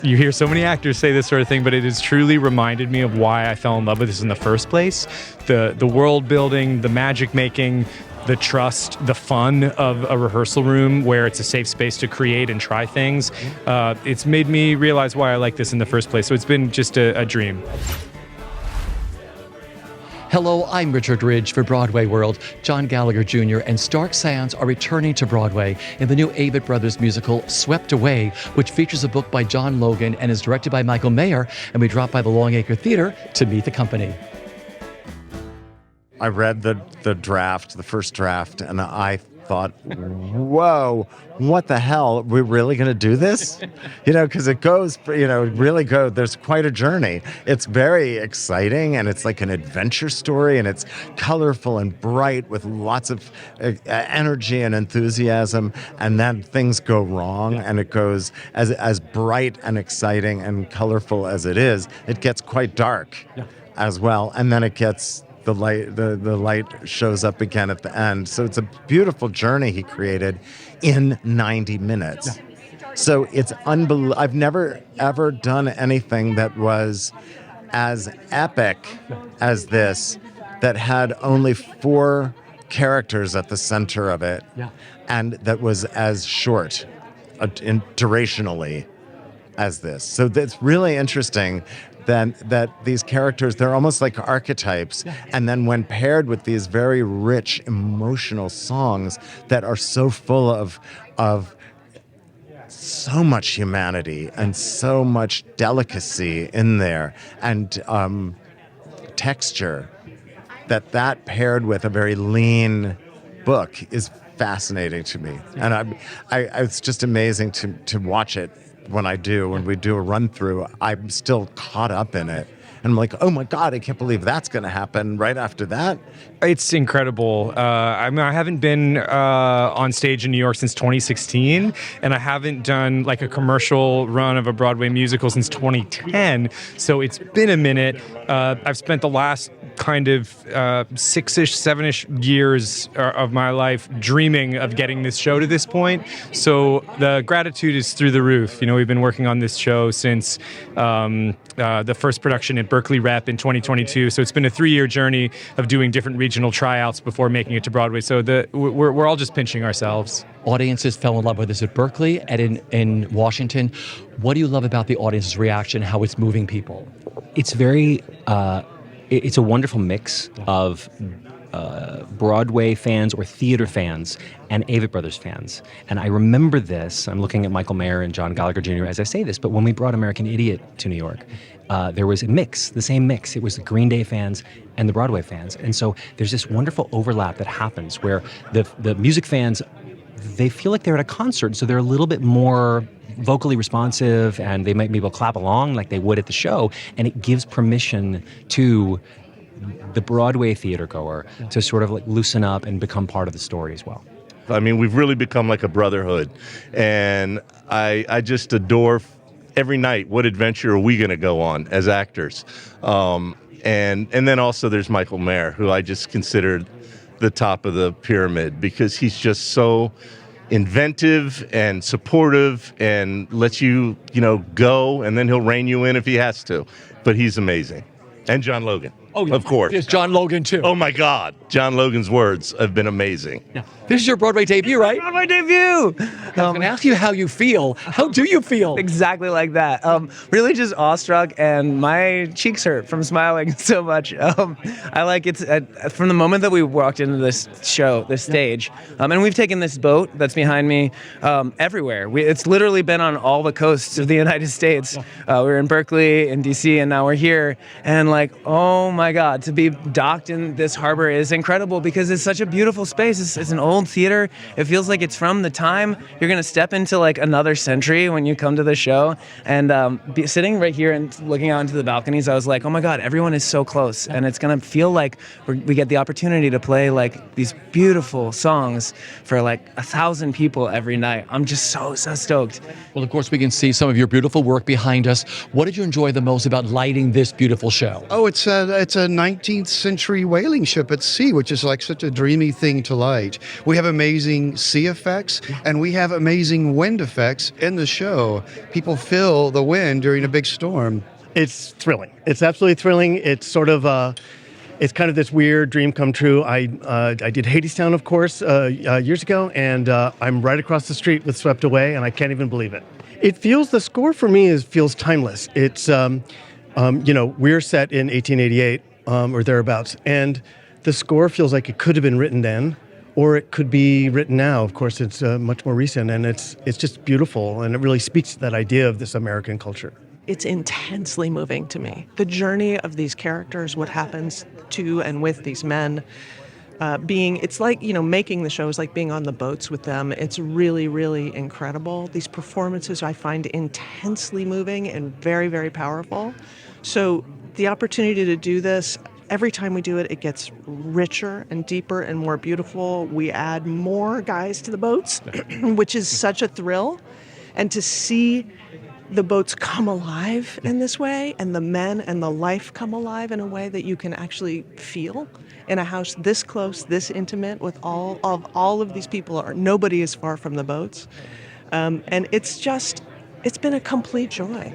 You hear so many actors say this sort of thing, but it has truly reminded me of why I fell in love with this in the first place. The world building, the magic making, the trust, the fun of a rehearsal room where it's a safe space to create and try things. It's made me realize why I like this in the first place. So it's been just a dream. Hello, I'm Richard Ridge for Broadway World. John Gallagher Jr. and Stark Sands are returning to Broadway in the new Avett Brothers musical, Swept Away, which features a book by John Logan and is directed by Michael Mayer, and we dropped by the Longacre Theatre to meet the company. I read the draft, the first draft, and I thought, whoa, what the hell? We're really going to do this? Because it goes, there's quite a journey. It's very exciting, and it's like an adventure story, and it's colorful and bright with lots of energy and enthusiasm, and then things go wrong, and it goes, as bright and exciting and colorful as it is, it gets quite dark as well, and then it gets... The light shows up again at the end. So it's a beautiful journey he created in 90 minutes. So it's unbelievable. I've never, ever done anything that was as epic as this, that had only 4 characters at the center of it, and that was as short durationally as this. So that's really interesting. That these characters, they're almost like archetypes. And then when paired with these very rich, emotional songs that are so full of so much humanity and so much delicacy in there and texture, that paired with a very lean book is fascinating to me. And it's just amazing to watch it. When we do a run through, I'm still caught up in it. And I'm like, oh my God, I can't believe that's going to happen right after that. It's incredible. I haven't been on stage in New York since 2016, and I haven't done like a commercial run of a Broadway musical since 2010. So it's been a minute. I've spent the last kind of 6-ish, 7-ish years of my life dreaming of getting this show to this point. So the gratitude is through the roof. We've been working on this show since the first production at Berkeley Rep in 2022. So it's been a 3-year journey of doing different regional tryouts before making it to Broadway. So we're all just pinching ourselves. Audiences fell in love with this at Berkeley and in Washington. What do you love about the audience's reaction, how it's moving people? It's very... It's a wonderful mix of Broadway fans or theater fans and Avett Brothers fans. And I remember this, I'm looking at Michael Mayer and John Gallagher Jr. as I say this, but when we brought American Idiot to New York, there was a mix, the same mix. It was the Green Day fans and the Broadway fans. And so there's this wonderful overlap that happens where the music fans, they feel like they're at a concert, so they're a little bit more vocally responsive, and they might be able to clap along like they would at the show, and it gives permission to the Broadway theater goer to sort of like loosen up and become part of the story as well. I mean, we've really become like a brotherhood, and I just adore every night. What adventure are we going to go on as actors? And then also there's Michael Mayer, who I just considered the top of the pyramid because he's just so inventive and supportive and lets you, go, and then he'll rein you in if he has to. But he's amazing. And John Logan. Oh, yeah. Of course. There's John Logan, too. Oh, my God. John Logan's words have been amazing. Yeah. This is your Broadway debut, right? Broadway debut! I was going to ask you how you feel. How do you feel? Exactly like that. Really just awestruck, and my cheeks hurt from smiling so much. I like it from the moment that we walked into this show, this stage, and we've taken this boat that's behind me everywhere. It's literally been on all the coasts of the United States. We were in Berkeley, in D.C., and now we're here. And oh my God, to be docked in this harbor is incredible because it's such a beautiful space. It's an old theater. It feels like it's from the time you're going to step into another century when you come to the show. And sitting right here and looking out into the balconies, I was like, oh my God, everyone is so close. And it's going to feel like we get the opportunity to play these beautiful songs for 1,000 people every night. I'm just so stoked. Well, of course, we can see some of your beautiful work behind us. What did you enjoy the most about lighting this beautiful show? Oh, it's it's a 19th century whaling ship at sea, which is like such a dreamy thing to light. We have amazing sea effects, and we have amazing wind effects in the show. People feel the wind during a big storm. It's thrilling. It's absolutely thrilling. It's sort of it's kind of this weird dream come true. I did Hadestown, of course, years ago, and I'm right across the street with Swept Away, and I can't even believe it. It feels, the score for me feels timeless. It's, we're set in 1888 or thereabouts, and the score feels like it could have been written then, or it could be written now. Of course, it's much more recent, and it's just beautiful, and it really speaks to that idea of this American culture. It's intensely moving to me. The journey of these characters, what happens to and with these men, it's like, making the show is like being on the boats with them. It's really, really incredible. These performances I find intensely moving and very, very powerful. So the opportunity to do this, every time we do it, it gets richer and deeper and more beautiful. We add more guys to the boats, which is such a thrill. And to see the boats come alive in this way, and the men and the life come alive in a way that you can actually feel in a house this close, this intimate, with all of these people. Nobody is far from the boats. And it's been a complete joy.